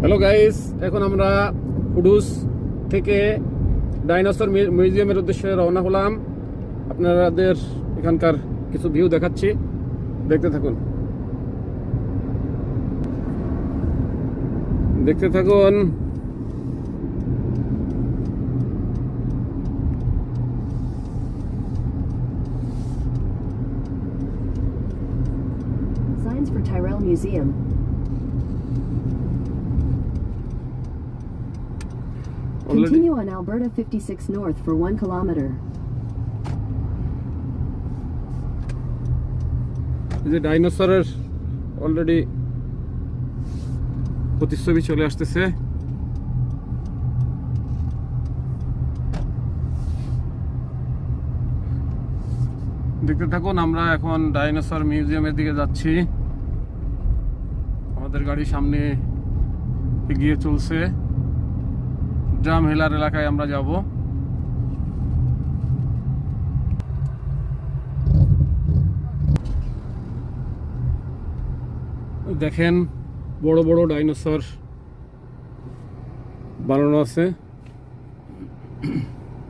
Hello guys, এখন আমরা কুডুস থেকে ডাইনোসর মিউজিয়ামের উদ্দেশ্যে রওনা হলাম। আপনাদের এখানকার কিছু ভিউ দেখাচ্ছি, দেখতে থাকুন। Signs for Tyrrell Museum. Continue on Alberta 56 North for 1 kilometer. এই যে ডাইনোসরের অলরেডি প্রতিচ্ছবি চলে আসতেছে। দেখতে থাকুন। আমরা এখন ডাইনোসর মিউজিয়ামের দিকে যাচ্ছি। আমাদের গাড়ি সামনে এগিয়ে চলছে। ড্রাম হেলার এলাকায় আমরা যাব। দেখেন, বড় বড় ডাইনোসর বানানো আছে,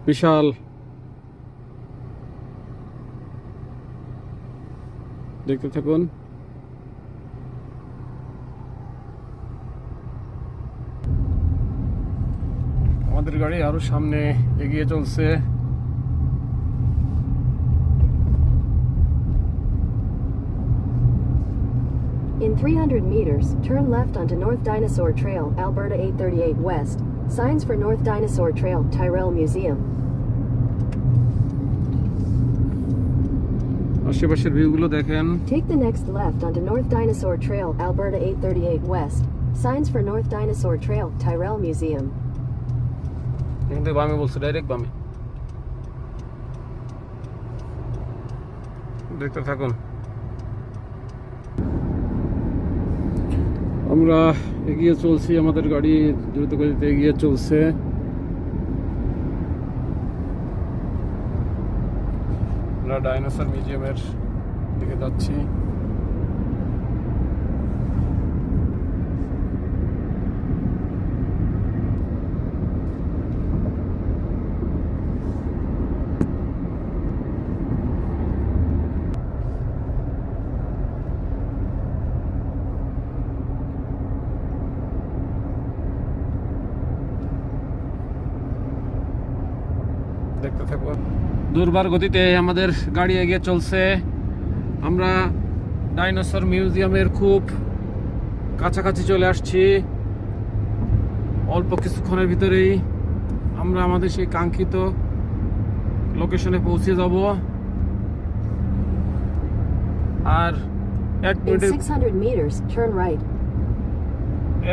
বিশাল। দেখতে থাকুন। আমাদের গাড়ি আরো সামনে এগিয়ে চলছে। In 300 meters, turn left onto North Dinosaur Trail, Alberta 838 West. Signs for North Dinosaur Trail, Tyrrell Museum. আশেপাশের ভিউগুলো দেখেন। Take the next left onto North Dinosaur Trail, Alberta 838 West. Signs for North Dinosaur Trail, Tyrrell Museum. কিন্তু বামে বলছে, direct বামে। দেখতে থাকুন। আমরা এগিয়ে চলছি, আমাদের গাড়ি দ্রুত গতিতে এগিয়ে চলছে। আমরা ডাইনোসর মিউজিয়ামের দিকে যাচ্ছি। দেখতে থাকুন। দুর্বার গতিতে আমাদের গাড়ি এগিয়ে চলছে। আমরা ডাইনোসর মিউজিয়ামের খুব কাছাকাছি চলে আসছি। অল্প কিছুক্ষণের ভিতরেই আমরা আমাদের সেই কাঙ্ক্ষিত লোকেশনে পৌঁছে যাব। আর In 600 meters, turn right.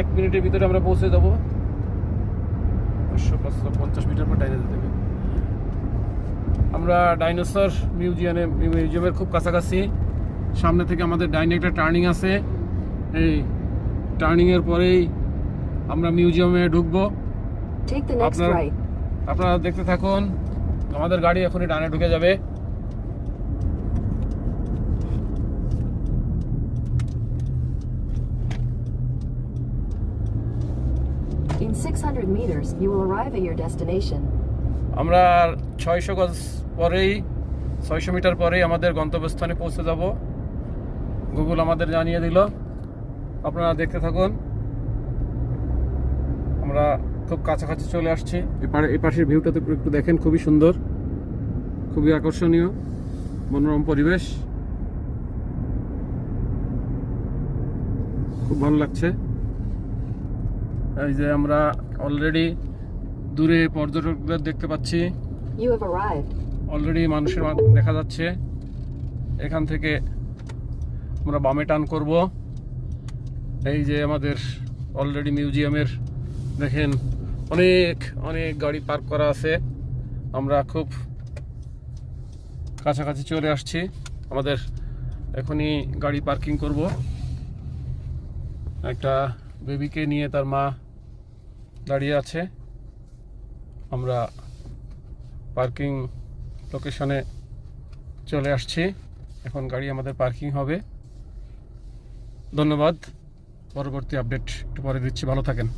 1 মিনিটের ভিতরে আমরা পৌঁছে যাব। 550 মিটার পর ডাইনে যেতে হবে। আমরা ডাইনোসর মিউজিয়ামের খুব কাছাকাছি। সামনে থেকে আমাদের ডাইনে একটা টার্নিং আছে। এই টার্নিং এর পরেই আমরা মিউজিয়ামে ঢুকবো। Take the next right. আপনারা দেখতে থাকুন। আমাদের গাড়ি এখনই ডানে ঢুকে যাবে। In 600 meters, you will arrive at your destination. আমরা 600 গজ পরেই 600 মিটার পরেই আমাদের গন্তব্যস্থানে পৌঁছে যাব। গুগল আমাদের জানিয়ে দিল। আপনারা দেখতে থাকুন। আমরা খুব কাছাকাছি চলে আসছি। এই পাশের ভিউটা তো একটু দেখেন, খুবই সুন্দর, খুবই আকর্ষণীয়, মনোরম পরিবেশ, খুব ভালো লাগছে। এই যে আমরা অলরেডি দূরে পর্যটকদের দেখতে পাচ্ছি। You have arrived. অলরেডি মানুষের দেখা যাচ্ছে। এখান থেকে আমরা বামে টার্ন করব। এই যে আমাদের অলরেডি মিউজিয়ামের দেখেন অনেক অনেক গাড়ি পার্ক করা আছে। আমরা খুব কাছাকাছি চলে আসছি। আমাদের এখনই গাড়ি পার্কিং করব। একটা বেবিকে নিয়ে তার মা দাঁড়িয়ে আছে। আমরা পার্কিং লোকেশনে চলে আসছি। এখন গাড়ি আমাদের পার্কিং হবে। ধন্যবাদ। পরবর্তী আপডেট একটু পরে দিচ্ছি, ভালো থাকেন।